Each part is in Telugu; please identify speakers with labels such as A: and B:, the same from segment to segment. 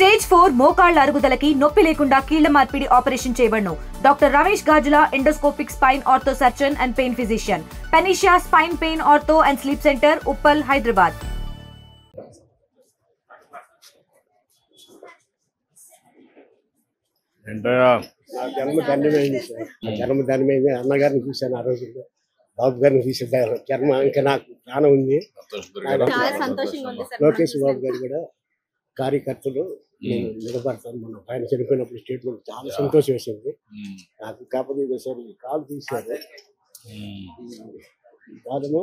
A: స్టేజ్ 4 మోకాళ్ల అరుగుదలకి నొప్పి లేకుండా కీళ్ల మార్పిడి ఆపరేషన్ చేయబడును. Doctor Ramesh Gajula, endoscopic spine ortho surgeon and pain physician, panacea spine pain ortho and sleep centre, Uppal, Hyderabad.
B: జన్మ ధన్యమైంది. అన్నగారిని చూశాను ఆ రోజుల్లో, బాబు గారిని చూసాను. జన్మ ఇంకా నాకు ప్రాణం ఉంది. లోకేష్ బాబు గారు కూడా కార్యకర్తలు నేను నిలబడతాను. మన ఆయన చనిపోయినప్పుడు స్టేట్మెంట్ చాలా సంతోషం వేసింది నాకు. కాకపోతే సార్ ఈ కాలు తీశారు. కాదము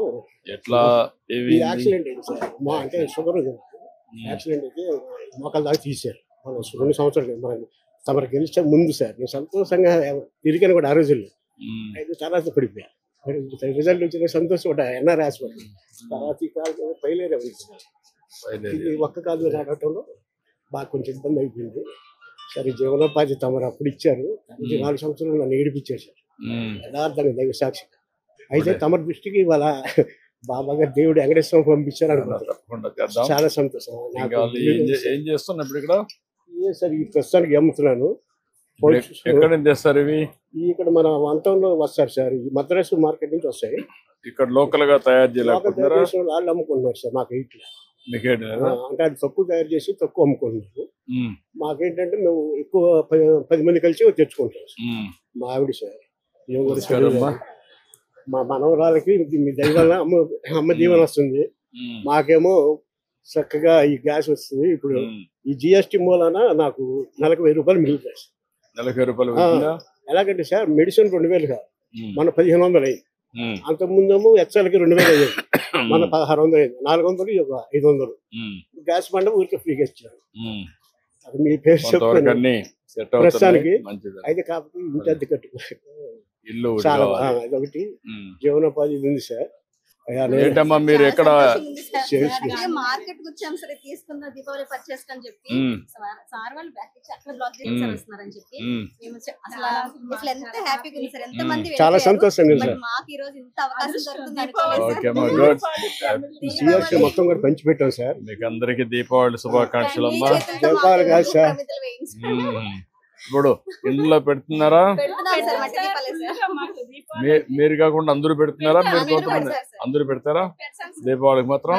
C: ఎట్లా
B: యాక్సిడెంట్ అయింది సార్. అంటే షుగర్ యాక్సిడెంట్ అయితే మోకాల దాకా తీశారు. మన 2 సంవత్సరాలు మన తమరు గెలిచే ముందు సార్ నేను సంతోషంగా తిరిగాను కూడా ఆ రోజుల్లో. అయితే తర్వాత పడిపోయా. రిజల్ట్ వచ్చిన సంతోషం కూడా ఎన్ఆర్ హాస్పిటల్. తర్వాత ఈ కాలు పైలేరే ఇది ఒక్క కాలు మీద నడవటంలో బాగా కొంచెం ఇబ్బంది అయిపోయింది. సరే జీవనోపాధి తమరు అప్పుడు ఇచ్చారు. 4 సంవత్సరాలు నన్ను ఏడిపించారు సార్ యథార్థంగా దైవ సాక్షిగా. అయితే తమరి దృష్టికి ఇవాళ బాబా గారు దేవుడు వెంకటేశ్వరం పంపించారు అనుకుంటున్నాను. చాలా సంతోషం.
C: ఏం చేస్తున్నా ఇప్పుడు ఇక్కడ
B: సార్ ఈ ప్రస్తుతానికి అమ్ముతున్నాను.
C: ఎక్కడ తెస్తారు ఇవి?
B: ఇక్కడ మన వంటంలో వస్తారు సార్. ఈ మద్రాసు మార్కెట్ నుంచి వస్తాయి.
C: ఇక్కడ లోకల్ గా తయారు చేయలేకపోతున్నారా?
B: వాళ్ళు అమ్ముకుంటున్నారు సార్. మాకు ఇట్లా అంటే అది తక్కువ తయారు చేసి తక్కువ అమ్ముకుంటున్నారు. మాకేంటంటే మేము ఎక్కువ 10 మంది కలిసి తెచ్చుకుంటాం. మా ఆవిడ సార్ మా మనవరాలకి మీ దైవాల అమ్మ దీవెన వస్తుంది. మాకేమో చక్కగా ఈ గ్యాస్ వస్తుంది. ఇప్పుడు ఈ జిఎస్టీ మూలాన నాకు నెలకు 1000 రూపాయలు మిగులుతాయి.
C: నెలకు 1000 రూపాయలు
B: ఎలాగంటే సార్ మెడిసిన్ 2000 కాదు, మన 1500 అయ్యింది. అంతకుముందేమో ఎక్సెల్కి 2000 అయ్యేది, మన 1600 అయింది. 400 500 గ్యాస్ బండ ఊరికి ఫ్రీగా ఇచ్చారు. అది మీ పేరు చెప్తాను ప్రస్తుతానికి. అయితే కాకపోతే ఇంటి అద్దె కట్టుకోవాలి చాలా అదొకటి జీవనోపాధి ఉంది సార్.
C: ఏంటమ్మా మీరు ఎక్కడ
D: మార్కెట్ వచ్చాం సరే తీసుకున్న దీపావళి పర్చేస్ అని చెప్పి సార్ వాళ్ళు బ్యాక్ ఇచ్చి అక్కడ బ్లాక్ చేస్తారని చెప్పి మేము అసలు ఎంత హ్యాపీగా ఉంది సార్. ఎంత మంది
B: చాలా సంతోషంగా ఉంది సార్.
D: మాకు ఈ రోజు ఇంత అవకాశం దొరుకుతుంది.
B: మొత్తం కూడా పంచిపెట్టాం సార్.
C: మీకు అందరికి దీపావళి శుభాకాంక్షలు అమ్మా.
B: దీపావళి కాదు సార్,
C: ఇప్పుడు ఇంట్లో పెడుతున్నారా? మీరు కాకుండా అందరూ పెడుతున్నారా? మీరు కొంతమంది అందరూ పెడతారా దీపావళికి మాత్రం?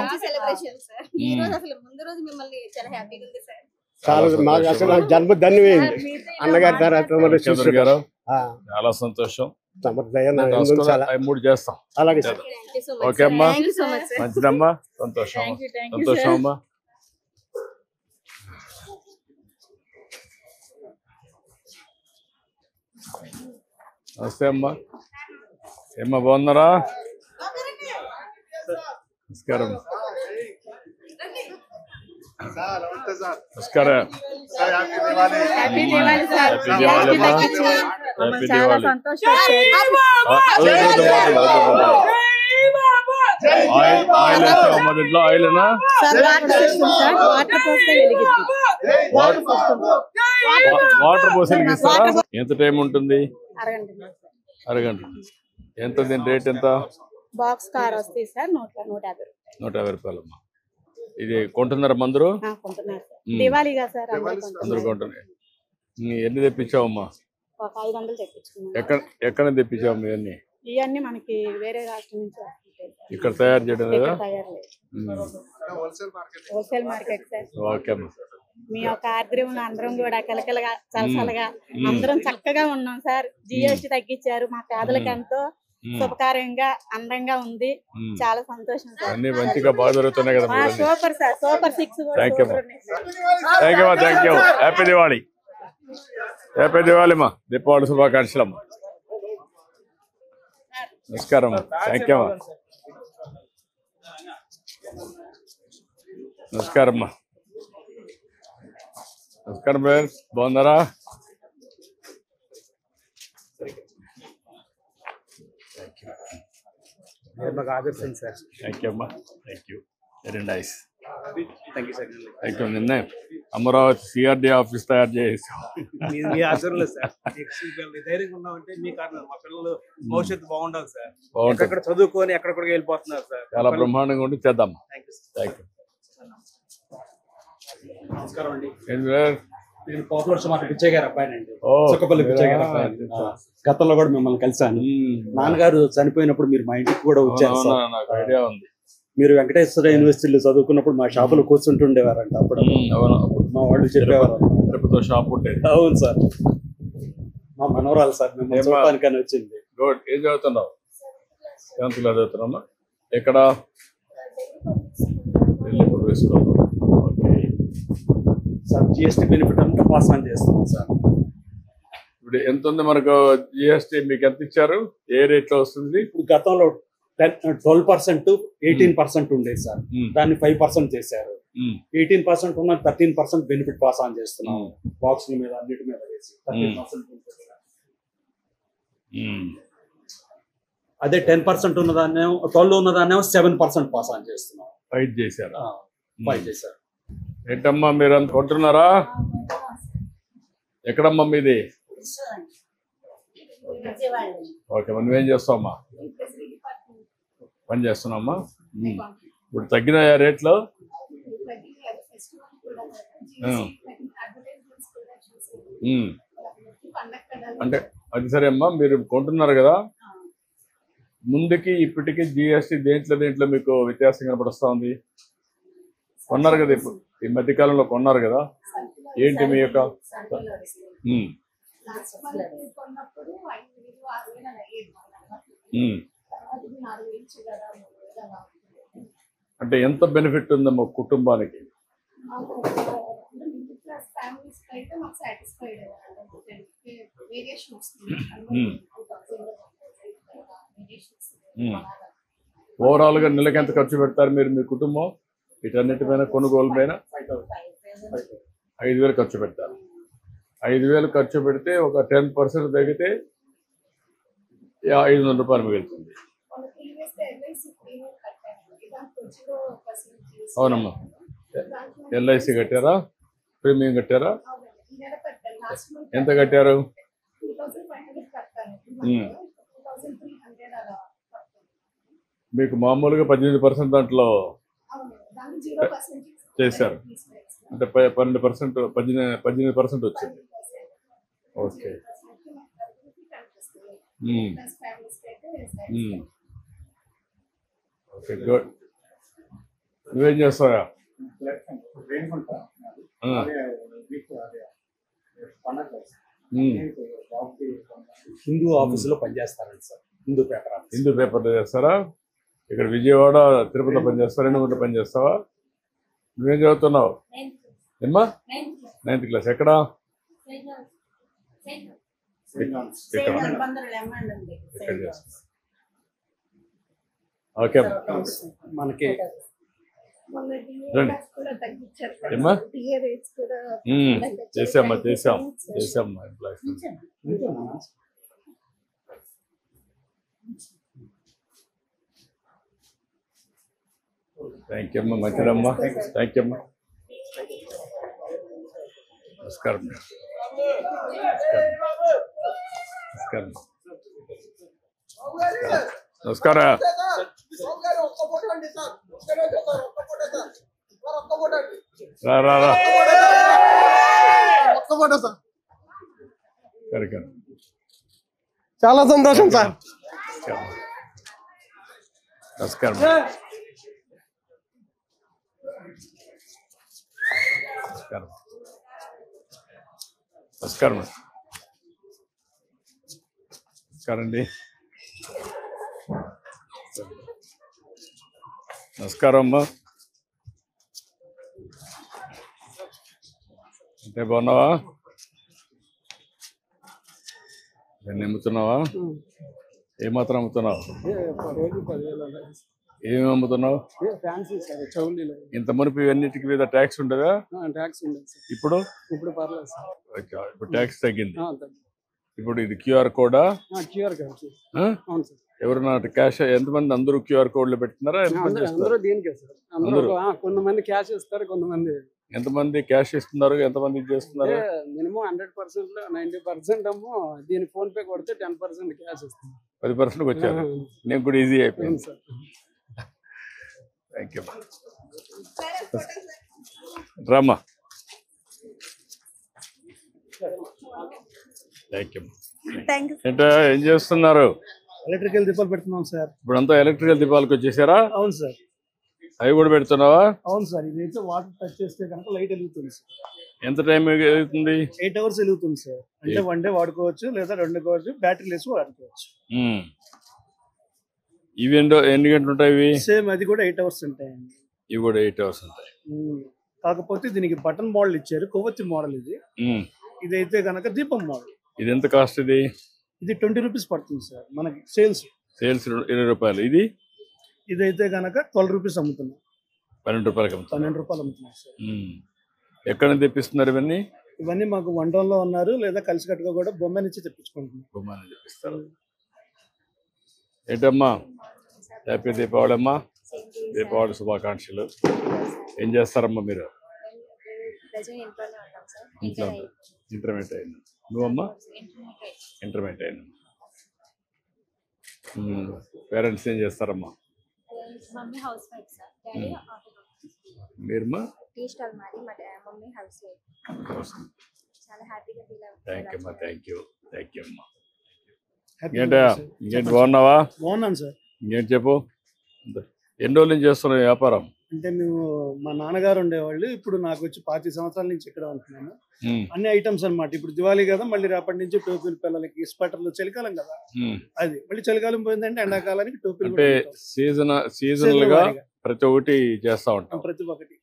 B: మాకు అసలు జన్మ ధన్యమైంది అన్నగారి తర్వాత
C: గారు. చాలా సంతోషం.
B: 3
C: చేస్తాం.
B: అలాగే
C: ఓకే అమ్మా, మంచిదమ్మా. సంతోషం సంతోషం అమ్మా. నమస్తే అమ్మా. ఏమ్మా బాగున్నారా? నమస్కారం. నమస్కారం. హ్యాపీ దివాళీ అమ్మా. హ్యాపీ దివాళీ. ఆయిల్ వేస్తావమ్మా దీంట్లో? ఆయిల్నా? వాటర్ పోసి వెలిగిస్తారా? ఎంత టైం ఉంటుంది? అరగంట. ఎంత దీని రేట్ ఎంత?
E: బాక్స్ కార్ వస్తాయి సార్ 150
C: రూపాయలమ్మా. ఇది కొంటున్నారా మందరు?
E: దివాళీగా సార్
C: అందరూ కొంటున్నారు. ఎన్ని తెప్పించావమ్మా?
E: 500 తెప్పించుకున్నాం.
C: ఎక్కడ తెప్పించావు ఇవన్నీ?
E: ఇవన్నీ మనకి వేరే రాష్ట్రం నుంచి
C: ఇక్కడ తయారు చేయడం లేదా?
E: Wholesale market sir.
C: ఓకే అమ్మా.
E: మీ యొక్క ఆర్ద్రంలో అందరం కూడా కలకలగా చలసలగా అందరం చక్కగా ఉన్నాం సార్. జిఎస్టీ తగ్గించారు, మా పేదలకు ఎంతో శుభకార్యంగా అందంగా ఉంది. చాలా సంతోషం సార్.
C: అన్ని మంచిగా బాగా జరుగుతున్నాయి కదా.
E: Super sir, super 6.
C: Thank you. Happy Diwali. Happy Diwali అమ్మా. దీపావళి శుభాకాంక్షలు అమ్మా. నమస్కారం. థ్యాంక్ యూ అమ్మా. నమస్కారం అమ్మా. నమస్కారం బ్రదర్, బాగున్నారా? థ్యాంక్ యూ అమ్మా. Thank you. Very nice. Thank you. నిన్న అమరావతి సిఆర్డి ఆఫీస్ తయారు చేసాం.
F: భవిష్యత్తు బాగుండాలి సార్. ఎక్కడ చదువుకొని ఎక్కడికి వెళ్ళిపోతున్నారు సార్.
C: చాలా బ్రహ్మాండంగా ఉండి చేద్దాం. Thank you.
F: నమస్కారం అండి.
C: ఏం సార్?
F: నేను పాపులర్ సుమారు పిచ్చయ్య గారు అబ్బాయినండి.
C: ఓ,
F: చుక్కపల్లి పిచ్చయ్య గారు అబ్బాయి. గతంలో కూడా మిమ్మల్ని కలిసాను. నాన్నగారు చనిపోయినప్పుడు మీరు మా ఇంటికి కూడా వచ్చారు
C: అవునా,
F: సార్.
C: నాకు ఐడియా ఉంది.
F: మీరు వెంకటేశ్వర యూనివర్సిటీలో చదువుకున్నప్పుడు మా షాపులో కూర్చుంటుండేవారంట. అప్పుడు
C: అవును,
F: మా వాళ్ళు చెప్పేవారు.
C: తిరుపతిలో షాప్ ఉండేది.
F: అవును సార్, మా మనవరాలు సార్ మిమ్మల్ని చూడటానికని వచ్చింది.
C: గుడ్. ఏం చదువుతున్నావు? 7th క్లాస్ చదువుతున్నామా? ఎక్కడ? Delhi school. Okay
F: sir GST benefit అంతా పాస్ ఆన్ చేస్తున్నాం సార్.
C: ఇప్పుడు ఎంత ఉంది మనకు జిఎస్టీ? మీకు ఎంత ఇచ్చారు? ఏ రేట్ లో వస్తుంది?
F: ఇప్పుడు గతంలో 12% 18% ఉండేది సార్. దాన్ని 5% చేశారు. 18% ఉన్న 13% బెనిఫిట్ పాస్ ఆన్ చేస్తున్నాం. బాక్స్ మీద అన్నిటి మీద వేసి 13% ఉంటుంది సార్. అదే 10% ఉన్నదాన్నేమో 12 ఉన్నదాన్నేమో 7% పాస్ ఆన్ చేస్తున్నాం.
C: 5 చేశారు.
F: 5 చేశారు.
C: ఏంటమ్మా మీరు అంత కొంటున్నారా? ఎక్కడమ్మా మీది? ఓకే, నువ్వేం చేస్తావమ్మా? పని చేస్తున్నామ్మా. ఇప్పుడు తగ్గినాయా రేట్లు? అంటే అది సరే అమ్మా, మీరు కొంటున్నారు కదా, ముందుకి ఇప్పటికీ జిఎస్టీ దేంట్లో మీకు వ్యత్యాసం కనపడుస్తా ఉంది? కొన్నారు కదా, ఇప్పుడు ఈ మధ్యకాలంలో కొన్నారు కదా, ఏంటి మీ యొక్క? అంటే ఎంత బెనిఫిట్ ఉందమ్మా కుటుంబానికి? ఓవరాల్ గా నెలకి ఎంత ఖర్చు పెడతారు మీరు, మీ కుటుంబం వీటన్నిటి పైన, కొనుగోలు పైన? 5,000 ఖర్చు పెడతారు. 5,000 ఖర్చు పెడితే ఒక 10% తగ్గితే 500 రూపాయలు మిగులుతుంది. అవునమ్మా. ఎల్ఐసి కట్టారా? ప్రీమియం కట్టారా? ఎంత కట్టారు? మీకు మామూలుగా 18% దాంట్లో చేశారు, అంటే 12%, 18% వచ్చింది. ఓకే. Okay, good. నువ్వేం చేస్తావా?
F: హిందూ ఆఫీసులో పనిచేస్తారండి sir. Hindu paper office.
C: Hindu పేపర్లో చేస్తారా? ఇక్కడ విజయవాడ, తిరుపతిలో పనిచేస్తారా? ఎన్నిగుంట పనిచేస్తావా? నువ్వేం చదువుతున్నావు? ఏమ్మా? 9th class. ఎక్కడ? ఓకే
F: మనకి
C: రండి. ఏమ్మా? చేసామ్మా ఎంప్లాయీస్. థ్యాంక్ యూ అమ్మా, మంచిదమ్మా. థ్యాంక్ యూ అమ్మా. నమస్కారం. నమస్కారం. రా.
B: చాలా సంతోషం సార్.
C: నమస్కారం. నమస్కారం అండి. నమస్కారం అమ్మా. అంటే బాగున్నావా? దాన్ని అమ్ముతున్నావా? ఏమాత్రం అమ్ముతున్నావు? ఏమి అమ్ముతున్నావు? ఇంత మునిపి ఇవన్నిటికి మీద ట్యాక్స్ ఉండదా? ఇప్పుడు ఇప్పుడు ట్యాక్స్ తగ్గింది. ఇప్పుడు ఇది క్యూఆర్ కోడా? ఎవరన్నా క్యాష్? ఎంతమంది? అందరూ క్యూఆర్ కోడ్ లో పెడుతున్నారా?
G: కొంతమంది క్యాష్ ఇస్తారు, కొంతమంది.
C: ఎంతమంది క్యాష్ ఇస్తున్నారు, ఎంతమంది చేస్తున్నారు?
G: మినిమం 100% 90% ఏమో దీని ఫోన్ పే కొడితే 10% క్యాష్ ఇస్తుంది.
C: 10% వచ్చారు. నేను కూడా ఈజీ అయిపోయింది. Thank you. రామ్మా. Thank you.
D: Thank you.
C: ఏంటో ఏం చేస్తున్నారు?
G: ఎలక్ట్రికల్ దీపాలు పెడుతున్నాం సార్.
C: ఇప్పుడంతా ఎలక్ట్రికల్ దీపాలకు వచ్చేసారా?
G: అవును సార్.
C: అవి కూడా పెడుతున్నావా?
G: అవును సార్. ఇదైతే వాటర్ టచ్ చేస్తే కనుక లైట్ వెలుగుతుంది సార్.
C: ఎంత టైం అవుతుంది?
G: 8 hours వెలుగుతుంది సార్. అంటే 1 day వాడుకోవచ్చు లేదా 2 వాడుకోవచ్చు, బ్యాటరీ లేసి వాడుకోవచ్చు.
C: ఇవి ఎన్ని గంటలు ఉంటాయి? ఇవి
G: సేమ్ అది కూడా 8 hours ఉంటాయండి.
C: ఇవి కూడా 8 hours ఉంటాయి.
G: కాకపోతే దీనికి బటన్ మోడల్ ఇచ్చారు, కొవ్వొత్తి మోడల్ ఇది. ఇదైతే కనుక దీపం మోడల్.
C: ఇది ఎంత కాస్ట్? ఇది
G: 20 rupees పడుతుంది సార్ మనకి సేల్స్
C: 20 రూపాయలు.
G: ఇదైతే కనుక 12 rupees అమ్ముతున్నాం.
C: 12 రూపాయలకి అమ్ముతున్నాం.
G: 12 రూపాయలు అమ్ముతున్నాం సార్.
C: ఎక్కడ తెప్పిస్తున్నారు ఇవన్నీ?
G: ఇవన్నీ మాకు వంటల్లో ఉన్నారు, లేదా కలిసికట్టుగా కూడా బొమ్మ నుంచి తెప్పించుకుంటున్నాం.
C: బొమ్మ తెప్పిస్తారు. ఏంటమ్మా, హ్యాపీ దీపావళి అమ్మా. దీపావళి శుభాకాంక్షలు. ఏం చేస్తారమ్మా మీరు? ఇంట్లో ఇంటర్మీడియట్ అయినా. నువ్వమ్మా? ఇంటర్మీడియట్ అయినా. పేరెంట్స్ ఏం చేస్తారమ్మా? మీరమ్మా? థ్యాంక్ యూ అమ్మా. థ్యాంక్ యూ అమ్మా. ఇంకేంటి బాగున్నావా?
G: బాగున్నాను సార్.
C: ఇంకేంటి చెప్పు. ఎన్ని రోజుల నుంచి చేస్తున్నావు వ్యాపారం?
G: అంటే మేము మా నాన్నగారు ఉండేవాళ్ళు, ఇప్పుడు నాకు వచ్చి 25 సంవత్సరాల నుంచి ఇక్కడ ఉంటున్నాను. అన్ని ఐటమ్స్ అన్నమాట. ఇప్పుడు దివాళీ కదా, మళ్ళీ రేపటి నుంచి టోపీలు పిల్లలకి, స్వెటర్లు, చలికాలం కదా అది, మళ్ళీ చలికాలం పోయిందంటే ఎండాకాలానికి టోపీలు.
C: అంటే సీజనల్ గా ప్రతి ఒక్కటి చేస్తా ఉంటాం.
G: ప్రతి ఒక్కటి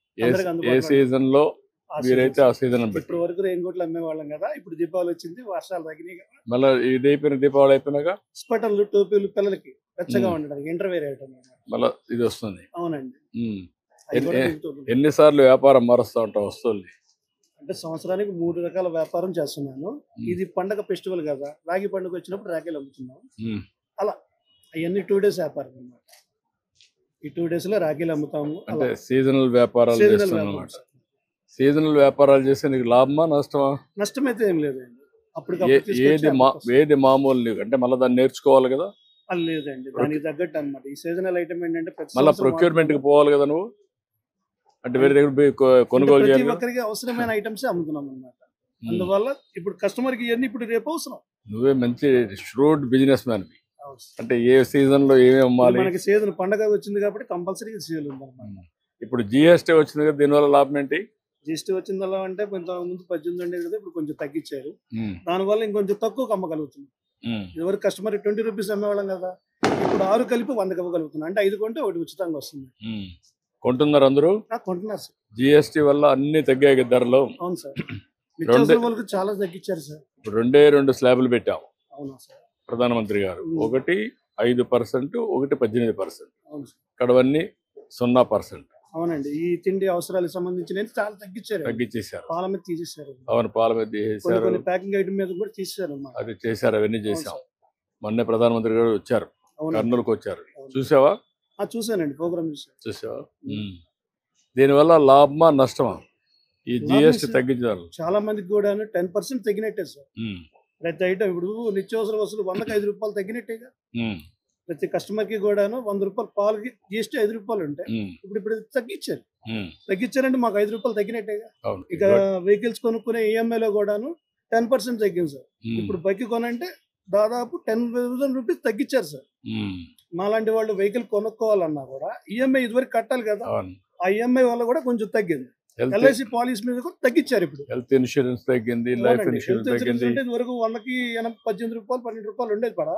C: ఏ సీజన్ లో మీరైతే ఆ సీజన్.
G: ఇప్పటి వరకు రెయిన్ కోట్లు అమ్మేవాళ్ళం కదా, ఇప్పుడు దీపావళి వచ్చింది, వర్షాలు తగ్గినాయి కదా,
C: మళ్ళీ ఇది అయిపోయిన దీపావళి అయిపోయినాక
G: స్వెటర్లు, టోపీలు పిల్లలకి వెచ్చగా ఉండడానికి ఇంటర్వేర్ ఐటమ్
C: మళ్ళీ ఇది వస్తుంది.
G: అవునండి.
C: ఎన్నిసార్లు వ్యాపారం మారుస్తూ ఉంటాం వస్తువుల్ని?
G: అంటే సంవత్సరానికి 3 రకాల వ్యాపారం చేస్తున్నాను. ఇది పండగ ఫెస్టివల్ కదా, రాగి పండుగ వచ్చినప్పుడు రాఖీలు అమ్ముతున్నాం. అలా అవన్నీ 2 days వ్యాపారం అన్నమాట. ఈ 2 days లో రాఖీలు అమ్ముతాము.
C: అంటే సీజనల్ వ్యాపారాలు చేస్తున్నాం అన్నమాట. సీజనల్ వ్యాపారాలు చేస్తే నీకు లాభమా నష్టమా?
G: నష్టమైతే ఏం లేదండి. అప్పుడు
C: ఏది మామూలు అంటే మళ్ళీ దాన్ని నేర్చుకోవాలి కదా?
G: లేదండి, దానికి తగ్గట్టు అన్నమాట. ఈ సీజనల్ ఐటమ్ ఏంటంటే
C: మళ్ళీ ప్రొక్యూర్మెంట్ కి పోవాలి కదా నువ్వు, అంటే వేరే దగ్గర కొనుగోలు చేయాలి.
G: ప్రతి ఒక్కరికి అవసరమైన ఐటమ్స్ అమ్ముతున్నాం అన్నమాట. అందువల్ల ఇప్పుడు కస్టమర్ కి ఇవన్నీ ఇప్పుడు రేపు అవసరం.
C: నువ్వే మంచి ష్రూడ్ బిజినెస్ మ్యాన్. అంటే ఏ సీజన్ లో ఏమేమి అమ్మాలి?
G: మనకి సీజన్ పండగ వచ్చింది కాబట్టి కంపల్సరీ సేల్ ఉంది అన్నమాట.
C: ఇప్పుడు జిఎస్టీ వచ్చింది కదా, దీనివల్ల లాభం ఏంటి?
G: జిఎస్టీ వచ్చిందల్లా అంటే కొంత ముందు 18 ఉండేది కదా, ఇప్పుడు కొంచెం తగ్గించారు. దానివల్ల ఇంకొంచెం తక్కువ అమ్మగలుగుతుంది. ఇదివరకు కస్టమర్ 20 rupees అమ్మేవాళ్ళం కదా, ఇప్పుడు 6 కలిపి 100 అవ్వగలుగుతున్నాం. అంటే 5 కొంటే 1 ఉచితంగా వస్తుంది.
C: కొంటున్నారు అందరూ?
G: కొంటున్నారు సార్.
C: జిఎస్టీ వల్ల అన్ని తగ్గాయి ధరలు.
G: అవును సార్. నిత్యావసర వాళ్ళకి చాలా తగ్గించారు సార్.
C: ఇప్పుడు 2 స్లాబ్లు పెట్టాం.
G: అవునా సార్?
C: ప్రధానమంత్రి గారు ఒకటి 5%, ఒకటి 18%.
G: అవును సార్.
C: ఇక్కడవన్నీ 0%.
G: అవునండి. ఈ తిండి అవసరాలకు సంబంధించిన చాలా తగ్గించేశారు. పాల మీద తీసేశారు.
C: అవును, పాల మీద తీసేశారు.
G: కొన్ని ప్యాకింగ్ ఐటమ్ మీద కూడా తీసేశారు.
C: అది చేశారు, అవన్నీ చేశాం. మొన్నే ప్రధానమంత్రి గారు వచ్చారు, కర్నూలుకు వచ్చారు. చూసావా?
G: చూసానండి, ప్రోగ్రామ్
C: చూసావా? దీనివల్ల లాభమా నష్టమా ఈ జిఎస్టీ తగ్గించారు?
G: చాలా మందికి కూడా 10% తగ్గినట్టే సార్. ప్రతి ఐటమ్ ఇప్పుడు నిత్యావసర వస్తువులు 100కి 5 రూపాయలు తగ్గినట్టేగా. ప్రతి కస్టమర్ కి కూడాను 100 రూపాయలు పాలకి జిఎస్టీ 5 రూపాయలు ఉంటాయి. ఇప్పుడు తగ్గించారంటే మాకు 5 రూపాయలు తగ్గినట్టేగా. ఇక వెహికల్స్ కొనుక్కునే ఈఎంఐలో కూడాను 10% తగ్గింది సార్. ఇప్పుడు బైక్ కొనంటే దాదాపు 10,000 rupees తగ్గించారు సార్. మాలాంటి వాళ్ళు వెహికల్ కొనుక్కోవాలన్నా కూడా ఈఎంఐ ఇదివరకు కట్టాలి కదా, ఆ ఈఎంఐ వల్ల కూడా కొంచెం తగ్గింది. ఎల్ఐసి పాలసీ మీద కూడా తగ్గించారు. ఇప్పుడు
C: హెల్త్ ఇన్సూరెన్స్ తగ్గింది, లైఫ్ ఇన్సూరెన్స్ తగ్గింది.
G: ఇదివరకు 100కి 18 రూపాయలు 12 రూపాయలు ఉండేది పడా,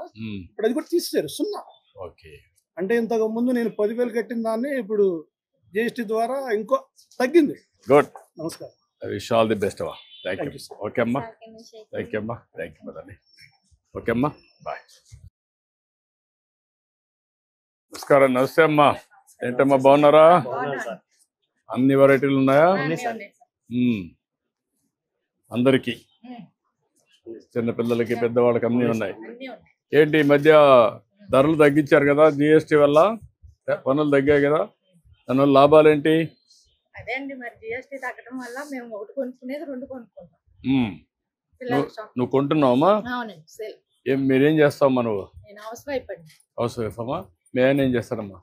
G: ఇప్పుడు అది కూడా తీసేశారు 0. అంటే ఇంతకు ముందు నేను 10,000 కట్టిన దాన్ని ఇప్పుడు జిఎస్టీ ద్వారా ఇంకో తగ్గింది.
C: గుడ్.
G: నమస్కారం.
C: విష్ ఆల్ ది బెస్ట్ అమ్మా. Thank you. ఓకే అమ్మా. థ్యాంక్ యూ అమ్మా. థ్యాంక్ యూ మదండి. ఓకే అమ్మా, బాయ్. నమస్కారం. నమస్తే అమ్మా. ఏంటమ్మా బాగున్నారా? అన్ని వెరైటీలు ఉన్నాయా? అందరికి, చిన్నపిల్లలకి, పెద్దవాళ్ళకి అన్నీ ఉన్నాయి. ఏంటి ఈ మధ్య ధరలు తగ్గించారు కదా జిఎస్టీ వల్ల, పనులు తగ్గాయి కదా, దానివల్ల లాభాలు ఏంటి?
E: అదే అండి, మరి జిఎస్టీ తగ్గడం వల్ల మేము ఒకటి కొనుక్కునేది 2 కొనుక్కుంటాం.
C: నువ్వు కొంటున్నావమ్మా? ఏం మీరేం చేస్తావమ్మా నువ్వు?
E: నేను హౌస్ వైఫ్ అండి.
C: హౌస్ వైఫ్ అమ్మా. మీ ఆయన ఏం చేస్తారమ్మా?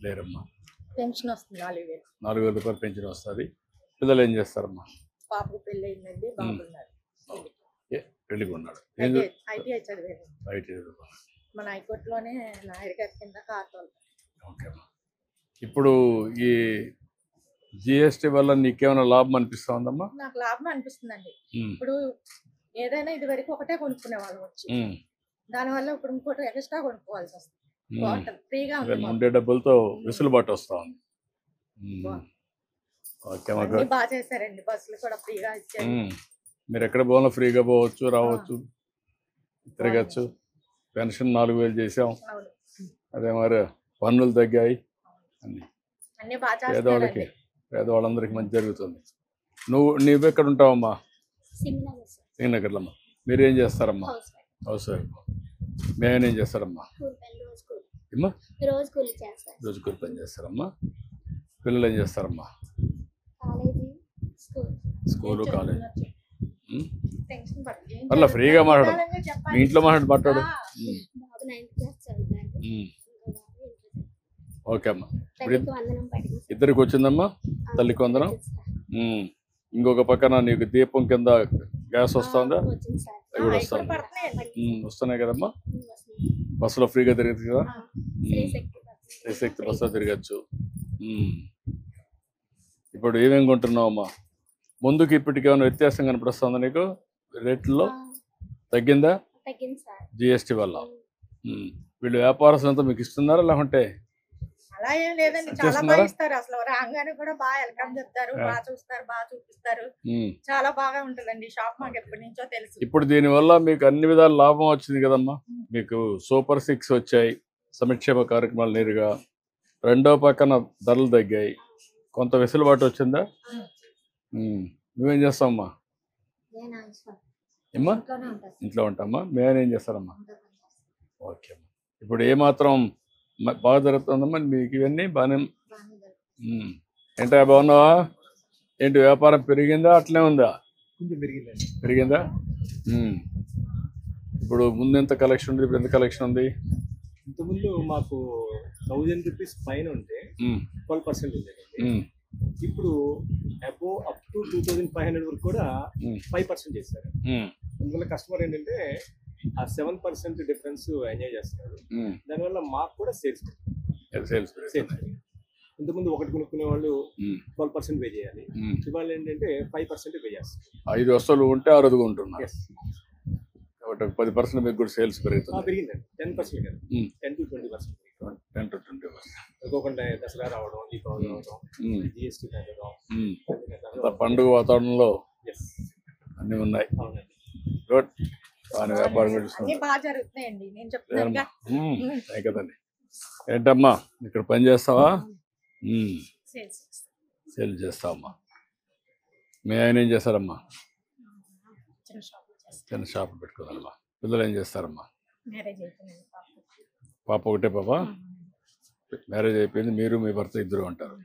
C: లేరమ్మా.
E: పెన్షన్ వస్తుంది 4,000.
C: 4,000 రూపాయలు పెన్షన్ వస్తుంది. పిల్లలు ఏం చేస్తారమ్మా?
E: పాపకు పెళ్లి అయిందండి, బాగున్నారు.
C: పెళ్లిగా ఉన్నాడు.
E: ఐటీఐ చదివారు. మన హైకోర్టులోనే నాయుడు గారి కింద కార్తోలు.
C: ఓకే అమ్మా. ఇప్పుడు ఈ జిఎస్టీ వల్ల నీకేమైనా లాభం అనిపిస్తా ఉందమ్మా?
E: నాకు లాభం అనిపిస్తుందండి. ఇప్పుడు ఏదైనా ఇది వరకు ఒకటే కొనుక్కునే వాళ్ళం వచ్చి, దానివల్ల ఇప్పుడు ఇంకోటి ఎక్స్ట్రా కొనుక్కోవాల్సి వస్తుంది. ఫ్రీగా
C: ఉండే డబ్బులతో వెసులుబాటు వస్తా ఉంది.
E: బాగా చేశారండి. బస్సులు కూడా ఫ్రీగా ఇచ్చారు.
C: మీరు ఎక్కడ పోవాలో ఫ్రీగా పోవచ్చు, రావచ్చు, తిరగచ్చు. పెన్షన్ 4,000 చేసాం. అదే మరి పన్నులు తగ్గాయి.
E: అన్ని బాగా
C: పేదవాళ్ళందరికీ మంచి జరుగుతుంది. నువ్వు ఎక్కడ ఉంటావమ్మా? సింగనగర్లో. అమ్మా మీరేం చేస్తారమ్మా? House wife. మేమేం చేస్తారమ్మా? రోజు కూలి పని చేస్తారమ్మా. పిల్లలు ఏం చేస్తారమ్మా? School, college. అట్లా ఫ్రీగా మాట్లాడు. మీ ఇంట్లో మాట్లాడు. ఓకే అమ్మా. ఇద్దరికి వచ్చిందమ్మా తల్లికి వందనం. ఇంకొక పక్కన నీకు దీపం కింద గ్యాస్ వస్తుందా? అవి కూడా వస్తున్నాయి కదమ్మా. బస్సులో ఫ్రీగా తిరగచ్చు కదా. శ్రీశక్తి బస్సులో తిరగచ్చు. ఇప్పుడు ఏమేమి కొంటున్నావమ్మా? ముందుకు ఇప్పటికి ఏమైనా వ్యత్యాసం కనపడుస్తుందా నీకు? రేట్లలో తగ్గిందా జిఎస్టీ వల్ల? వీళ్ళు వ్యాపారస్తులంతా మీకు ఇస్తున్నారా లేకుంటే?
E: అలా ఏం లేదండి, చాలా బాగా ఇస్తారు. అసలు రాగానే కూడా బాగా వెల్కమ్ చెప్తారు, బాగా చూస్తారు, బాగా చూపిస్తారు. చాలా బాగా ఉంటుందండి షాప్. మాకు ఎప్పటి నుంచో తెలుసు.
C: ఇప్పుడు దీనివల్ల మీకు అన్ని విధాల లాభం వచ్చింది కదమ్మా. మీకు సూపర్ 6 వచ్చాయి, సంక్షేమ కార్యక్రమాలు నేరుగా. రెండో పక్కన ధరలు తగ్గాయి, కొంత వెసులుబాటు వచ్చిందా? నువ్వేం చేస్తావమ్మా? ఏమ్మా ఇంట్లో ఉంటామ్మా. మేమేం చేస్తారమ్మా? ఓకే అమ్మా. ఇప్పుడు ఏమాత్రం బాగా జరుగుతుందమ్మా మీకు? ఇవన్నీ బాగానే. ఏంటా బాగున్నావా? ఏంటి వ్యాపారం పెరిగిందా అట్లే ఉందా? పెరిగిందా? ఇప్పుడు ముందు ఎంత కలెక్షన్ ఉంది, ఇప్పుడు ఎంత కలెక్షన్ ఉంది?
H: ఇంతకుముందు మాకు 1000 రూపీస్ పైన ఉంటే 12% ఉండేది. ఇప్పుడు అబోవ్ అప్ టు 2500 వరకు కూడా 5% చేశారు. అందువల్ల కస్టమర్ ఏంటంటే ఆ 7% డిఫరెన్స్ ఎంజాయ్ చేస్తున్నారు. దానివల్ల మాకు కూడా సేల్స్. ఇంతకుముందు ఒకటి కొనుక్కునే వాళ్ళు 12% పే చేయాలి, ఇవాళ ఏంటంటే 5% పే చేస్తారు.
C: 5 వస్తువులు ఉంటే 6 ఉంటున్నారు కాబట్టి 10% మీకు కూడా సేల్స్ పెరుగుతుంది.
H: పెరిగిందండి. 10% కదా, 10 to 20%.
C: 10 to 20%.
H: అనుకోకుండా దసరా రావడం, దీపావళి రావడం, జిఎస్టీ తగ్గడం,
C: పండుగ వాతావరణంలో అన్ని ఉన్నాయి. గుడ్. బాగా వ్యాపారం
E: బాగా జరుగుతున్నాయండి. నేను చెప్తాను
C: కదండి. ఏంటమ్మా ఇక్కడ పని చేస్తావా? సేల్ చేస్తావమ్మా. మీ ఆయన ఏం చేస్తారమ్మా? చిన్న షాప్ పెట్టుకోదమ్మా. పిల్లలు ఏం చేస్తారమ్మా? పాప ఒకటే పాప? మ్యారేజ్ అయిపోయింది. మీరు మీ భర్త ఇద్దరు ఉంటారు.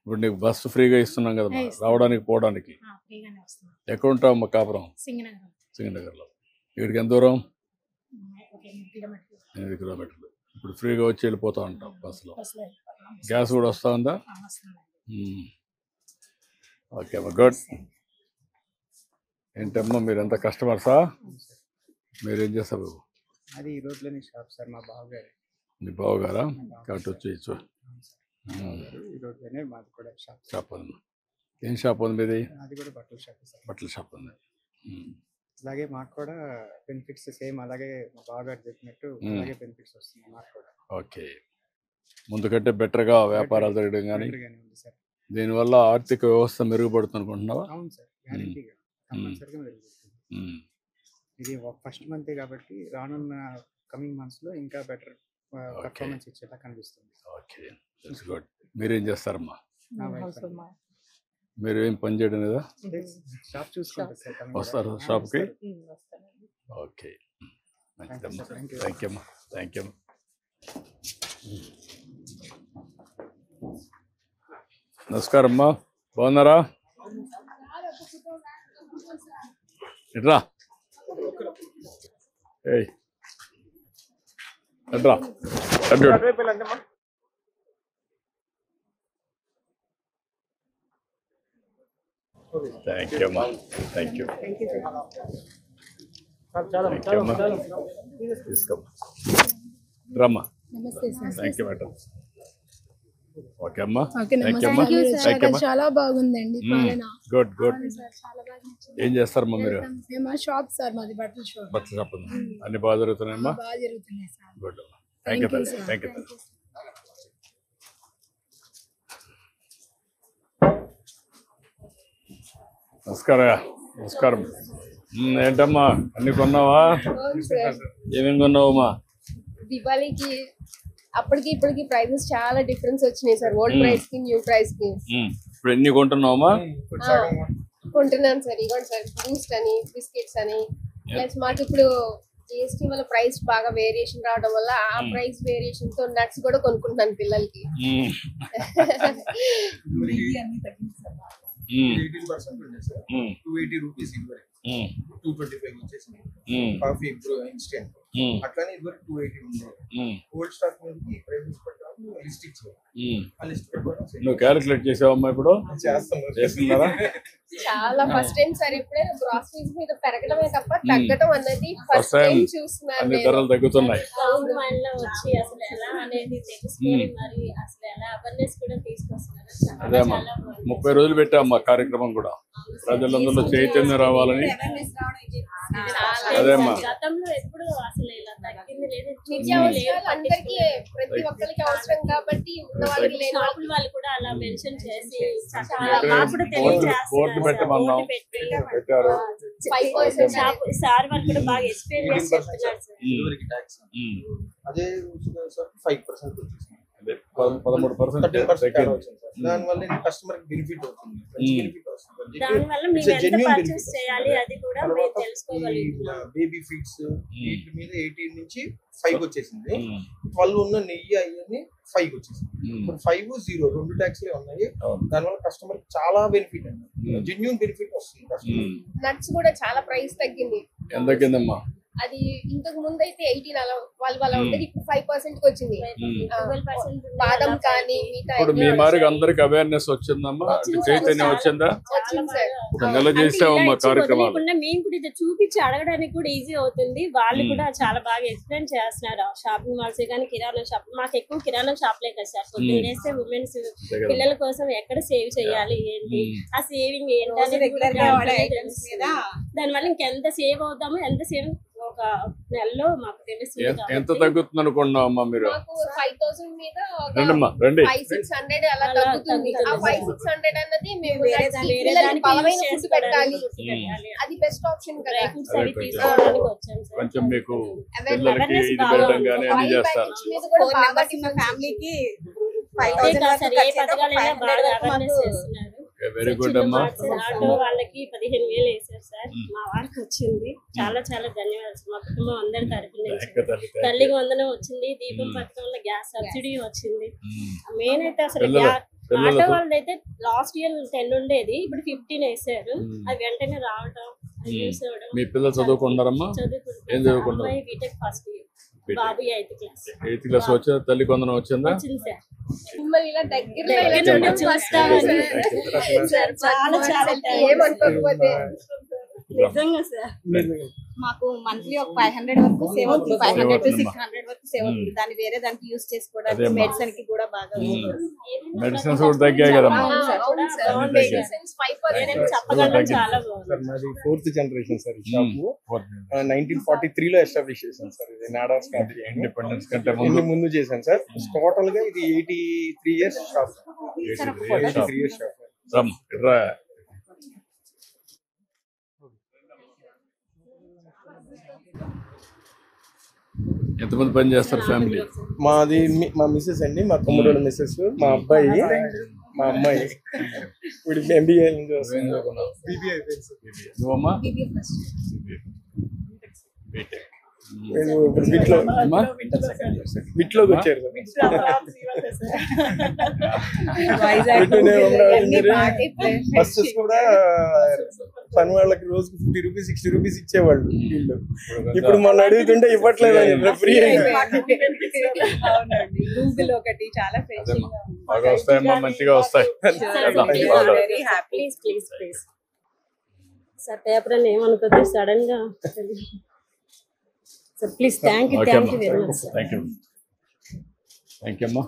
C: ఇప్పుడు నీకు బస్సు ఫ్రీగా ఇస్తున్నాం కదమ్మా రావడానికి పోవడానికి. ఎక్కడ ఉంటావమ్మా? కాపురం సింగనగర్లో. ఇక్కడికి ఎంత దూరం? 8 కిలోమీటర్లు. ఇప్పుడు ఫ్రీగా వచ్చి వెళ్ళిపోతా ఉంటాం బస్సులో. గ్యాస్ కూడా వస్తా ఉందా? ఓకే అమ్మా, గుడ్. ఏంటమ్మా మీరు ఎంత కస్టమర్సా? మీరేం చేస్తారు?
I: అది ఈ రోడ్లోని షాప్ సార్, మా బావగారు.
C: మీ బావగారా? కాబట్టి వచ్చి
I: ఈ రోడ్లోనే మాది కూడా
C: షాప్ ఉంది. ఏం షాప్ ఉంది మీది?
I: అది కూడా బట్టల షాప్ సార్.
C: బట్టల షాప్ ఉంది.
I: అలాగే మాకు కూడా బెనిఫిట్స్ సేమ్ అలాగే మా బావగారు చెప్పినట్టు అలాగే బెనిఫిట్స్ వస్తున్నాయి మాకు కూడా.
C: ఓకే. ముందు కంటే బెటర్గా వ్యాపారాలు జరగడం కానీ దీనివల్ల ఆర్థిక వ్యవస్థ మెరుగుపడుతుంది అనుకుంటున్నావా?
I: అవును సార్, గ్యారెంటీగా కంపల్సరీగా మెరుగుపడుతుంది. ఇది ఫస్ట్ మంతే కాబట్టి రానున్న కమింగ్ మంత్స్ లో ఇంకా బెటర్ పర్ఫార్మెన్స్ ఇచ్చేలా కనిపిస్తుంది.
C: Okay, that's good. మీరేం చేస్తారమ్మా? మీరు ఏం పని చేయడం లేదా?
I: షాప్ చూసుకుంటారు సార్.
C: వస్తారు షాప్కి? ఓకే, మంచిదమ్మా. థ్యాంక్ యూ అమ్మా. Thank you. నమస్కారం అమ్మా, బాగున్నారా? ఎట్రా ఎట్రా థ్యాంక్ యూ అమ్మా. Thank you. తీసుకోమ్మా. రమ్మా. Thank you madam. ఓకే అమ్మా. థ్యాంక్ యూ అమ్మా. థ్యాంక్ యూ అమ్మా.
J: చాలా బాగుందండి పాలన.
C: Good good. ఏం చేస్తారమ్మా మీరు?
J: మా షాప్ సార్, మాది బట్టల షాప్.
C: బట్టల షాప్ ఉంది. అన్ని బాగా జరుగుతున్నాయమ్మా?
J: బాగా జరుగుతున్నాయి sir.
C: Good. Thank you thank you. నమస్కారం. ఏంటమ్మా అన్ని కొన్నావా? ఏమేమి కొన్నావమ్మా?
J: దివాళీకి అప్పటికి ఇప్పటికి ప్రైజెస్ చాలా డిఫరెన్స్ వచ్చినాయి సార్. ఓల్డ్ ప్రైస్ కి న్యూ ప్రైస్ కి.
C: ఇప్పుడు ఎన్ని కొంటున్నావమ్మా?
J: కొంటున్నాను సార్. ఇవ్వండి సార్, బూస్ట్ అని, బిస్కెట్స్ అని. ప్లస్ మాకు ఇప్పుడు జిఎస్టీ వల్ల ప్రైస్ బాగా వేరియేషన్ రావడం వల్ల ఆ ప్రైస్ వేరియేషన్ తో నట్స్ కూడా కొనుక్కుంటున్నాను పిల్లలకి.
K: 18% ఉండే సార్. 280 రూపీస్ ఇదివరకు 225 వచ్చేసింది. కాఫీ ఇప్పుడు ఇన్స్టెంట్ అట్లానే ఇదివరకు 280 ఉంది. ఓల్డ్ స్టాక్ మీద ప్రైస్ ప్రకారం లిస్ట్ ఇచ్చారు. ఆ లిస్ట్ ప్రకారం
C: నువ్వు క్యాలిక్యులేట్ చేసావమ్మా? ఇప్పుడు చేస్తున్నారా?
J: చాలా ఫస్ట్ టైం సార్. ఇప్పుడే గ్రాసరీస్ మీద పెరగడమే తప్ప తగ్గడం అన్నది ఫస్ట్ టైం చూస్తున్నాను.
C: అన్ని ధరలు తగ్గుతున్నాయి.
E: వచ్చి అసలు ఎలా అనేది తెలుసుకొని మరి అసలు ఎలా అవేర్నెస్ కూడా తీసుకొస్తున్నారు.
C: అదే అమ్మా, 30 రోజులు పెట్టామ్మా కార్యక్రమం కూడా, ప్రజలందరిలో చైతన్యం రావాలని. అదేమ్మా,
E: గతంలో ఎప్పుడు అసలు ఇలా తగ్గింది లేదు.
J: అందరికీ ప్రతి ఒక్కరికి అవసరం కాబట్టి ఉన్న వాళ్ళకి లేని
E: వాళ్ళు కూడా అలా మెన్షన్ చేసి
C: బోర్డు పెట్టమన్నాం, పెట్టారు.
E: సార్ వాళ్ళు కూడా బాగా ఎక్స్ప్లెయిన్ చేసి చెప్తున్నారు సార్.
K: అదే 5% వచ్చేసింది.
C: 13%
K: దానివల్ల కస్టమర్ బెనిఫిట్ అవుతుంది.
E: దానివల్ల మేము ఎంత పర్చేస్ చేయాలి అది కూడా మేము తెలుసుకోగలుగుతున్నాం.
K: బేబీ ఫీడ్స్ వీటి మీద 18 నుంచి 5 వచ్చేసింది. 12 ఉన్న నెయ్యి అయ్యని 5 వచ్చేసింది. ఇప్పుడు 5, 0 2 ట్యాక్స్లే ఉన్నాయి. దానివల్ల కస్టమర్ చాలా బెనిఫిట్ అండి, జెన్యూన్ బెనిఫిట్ వస్తుంది.
J: నట్స్ కూడా చాలా ప్రైస్ తగ్గింది.
C: ఎంత తగ్గిందమ్మా?
J: అది ఇంతకు ముందు అయితే 18 అలా వాళ్ళు ఉండేది, ఇప్పుడు 5% కి వచ్చింది. బాదం కానీ
C: ఇప్పుడు మీ మారికి అందరికి అవేర్నెస్ వచ్చిందమ్మా? చైతన్యం వచ్చిందా? నెల చేసావమ్మా కార్యక్రమాలు.
E: మేము కూడా ఇది చూపించి అడగడానికి కూడా ఈజీ అవుతుంది. వాళ్ళు కూడా చాలా బాగా ఎక్స్ప్లెయిన్ చేస్తున్నారు. షాపింగ్ మాల్స్ కానీ కిరాణా షాప్, మాకు ఎక్కువ కిరాణా షాప్లే కదా సార్. పొద్దున్నేస్తే ఉమెన్స్ పిల్లల కోసం ఎక్కడ సేవ్ చేయాలి ఏంటి, ఆ సేవింగ్ ఏంటి, దానివల్ల ఇంకెంత సేవ్ అవుతామో ఎంత సేవ్ ఒక నెలలో మాకు తెలుసు.
C: ఎంత తగ్గుతుంది అనుకున్నావు అమ్మా మీరు?
J: 5,000 మీద
C: రండి
J: 500-600 అలా తగ్గుతుంది. ఆ 500-600 అన్నది మేము బలమైన ఫుడ్ పెట్టాలి, అది బెస్ట్ ఆప్షన్ కదా.
C: కొంచెం మీకు పిల్లలకి ఇది పెట్టడం కానీ అన్ని చేస్తారు.
E: ఫ్యామిలీకి 5,000 ఏ పథకాలైనా బాగా అవేర్నెస్ చేస్తున్నారు.
C: వెరీ గుడ్ అమ్మా.
E: ఆటో వాళ్ళకి 15,000 వేసారు సార్. మా వారికి వచ్చింది. చాలా చాలా ధన్యవాదాలు మా కుటుంబం అందరి తరఫున. తల్లికి వందనం వచ్చింది, దీపం పథకంలో గ్యాస్ సబ్సిడీ వచ్చింది. మెయిన్ అయితే అసలు ఆటో వాళ్ళు అయితే లాస్ట్ ఇయర్ 10 ఉండేది, ఇప్పుడు 15 వేసారు. అది వెంటనే రావడం.
C: మీ పిల్లలు చదువుకుంటారమ్మా? ఏం చదువుకుంటారు?
E: బీటెక్ ఫస్ట్ ఇయర్, బాబు 8th క్లాస్.
C: వచ్చిందా? తల్లి కొందరం వచ్చిందా?
E: వచ్చింది సార్.
J: ఇలా దగ్గర
E: నిజంగా సార్.
D: మాకు మంత్లీ ఒక 500 వరకు సేవ్ అవుతుంది. 500 to 600 వరకు సేవ్ అవుతుంది. దాన్ని వేరే దానికి యూజ్ చేసుకోవడానికి, మెడిసిన్ కి కూడా బాగా
C: మెడిసిన్స్ కూడా తగ్గాయి కదమ్మా.
K: మాది 4th జనరేషన్ సార్. ఈ షాపు 1943లో ఎస్టాబ్లిష్ చేశాను సార్. ఇది నాడాస్
C: ఇండిపెండెన్స్ కంటే
K: ముందు చేశాను సార్. టోటల్ గా ఇది 83 ఇయర్స్ షాప్. 83 years shop.
C: ఎంతమంది పని చేస్తారు ఫ్యామిలీ?
K: మాది మా మిస్సెస్ అండి, మా తమ్ముడు మిస్సెస్, మా అబ్బాయి, మా అమ్మాయి. ఇప్పుడు MBA
C: నువ్వమ్మా?
K: బిట్లోకి వచ్చారు. బస్సెస్ కూడా పని వాళ్ళకి రోజుకి 50 రూపీస్ 60 రూపీస్ ఇచ్చేవాళ్ళు వీళ్ళు. ఇప్పుడు మనం అడుగుతుంటే ఇవ్వట్లేదు. ఫ్రీ
L: గూగుల్ ఒకటి చాలా
C: బాగా వస్తాయమ్మా, మంచిగా వస్తాయి.
L: సార్ పేపర్ అని ఏమనుకోద్దు సడన్ గా sir please thank you very much sir.
C: Thank you అమ్మా.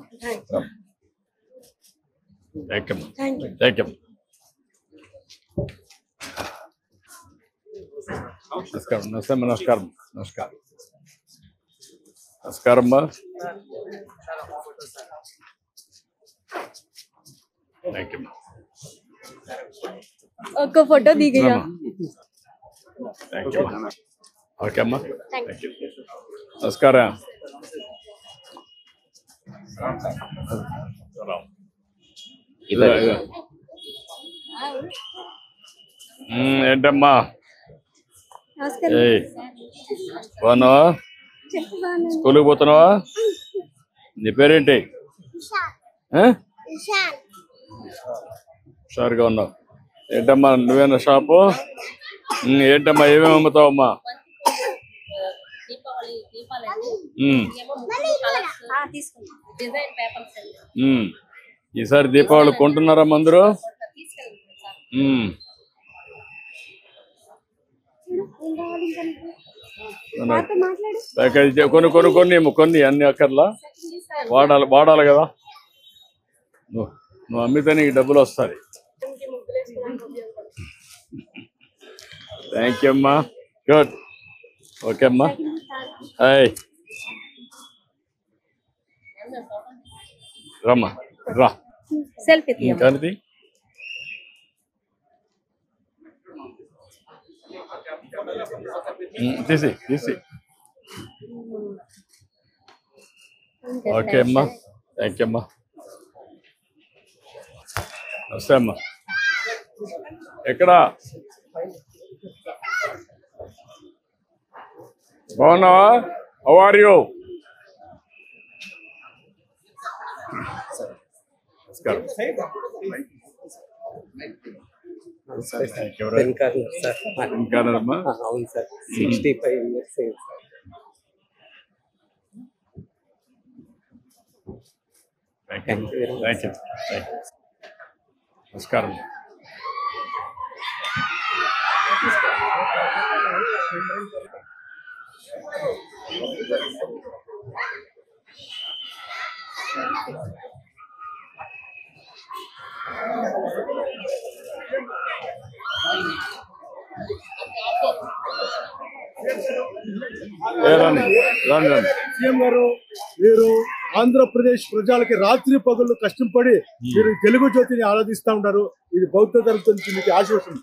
C: థ్యాంక్ యూ నమస్కారం నమస్కారం అమ్మా. థ్యాంక్ యూ
L: ఒక్క ఫోటో దిగయ్యా.
C: థ్యాంక్ యూ ఓకే అమ్మా. థ్యాంక్ యూ నమస్కారం. ఏంటమ్మా బాగున్నావా? స్కూల్కి పోతున్నావా? నీ పేరేంటి? హుషారుగా ఉన్నావు. ఏంటమ్మా నువ్వేనా షాపు? ఏంటమ్మా ఏమేమి అమ్ముతావమ్మా? ఈసారి దీపావళి కొంటున్నారమ్మా అందరూ? ప్యాకేజ్ కొన్ని అన్ని అక్కర్లా వాడాలి కదా. నువ్వు అమ్మితే నీకు డబ్బులు వస్తాయి. థ్యాంక్ యూ అమ్మా. గుడ్. ఓకే అమ్మా. హాయ్ రమ్మా రా.
L: సెల్ఫీ
C: కానీ తీసి ఓకే అమ్మా. థ్యాంక్ యూ అమ్మా. నమస్తే అమ్మా. ఎక్కడా బాగున్నావా? How are you? నమస్కారం.
M: అవును సార్ 65 years.
C: నమస్కారం.
N: సీఎం గారు, మీరు ఆంధ్రప్రదేశ్ ప్రజలకి రాత్రి పగళ్ళు కష్టపడి మీరు తెలుగు జ్యోతిని ఆరాధిస్తూ ఉంటారు. ఇది బౌద్ధ ధర్మం నుంచి మీకు ఆశీర్వచనం.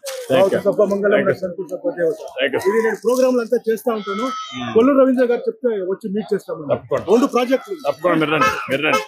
N: ఇది నేను ప్రోగ్రాంలు అంతా చేస్తా ఉంటాను. కొల్లు రవీంద్ర గారు చెప్తే వచ్చి మీట్ చేస్తాము. 2 ప్రాజెక్టులు
C: తప్పకుండా మీరు రండి.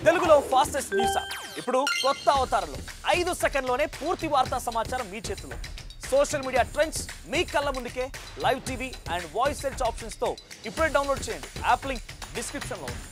O: తెలుగులో ఫాస్టెస్ట్ న్యూస్ ఇప్పుడు కొత్త అవతారంలో 5 సెకండ్లోనే పూర్తి వార్తా సమాచారం మీ చేతిలో. సోషల్ మీడియా ట్రెండ్స్ మీ కళ్ళ ముందుకే live TV and voice search options తో ఇప్పుడే డౌన్లోడ్ చేయండి. యాప్ లింక్ డిస్క్రిప్షన్ లో ఉంది.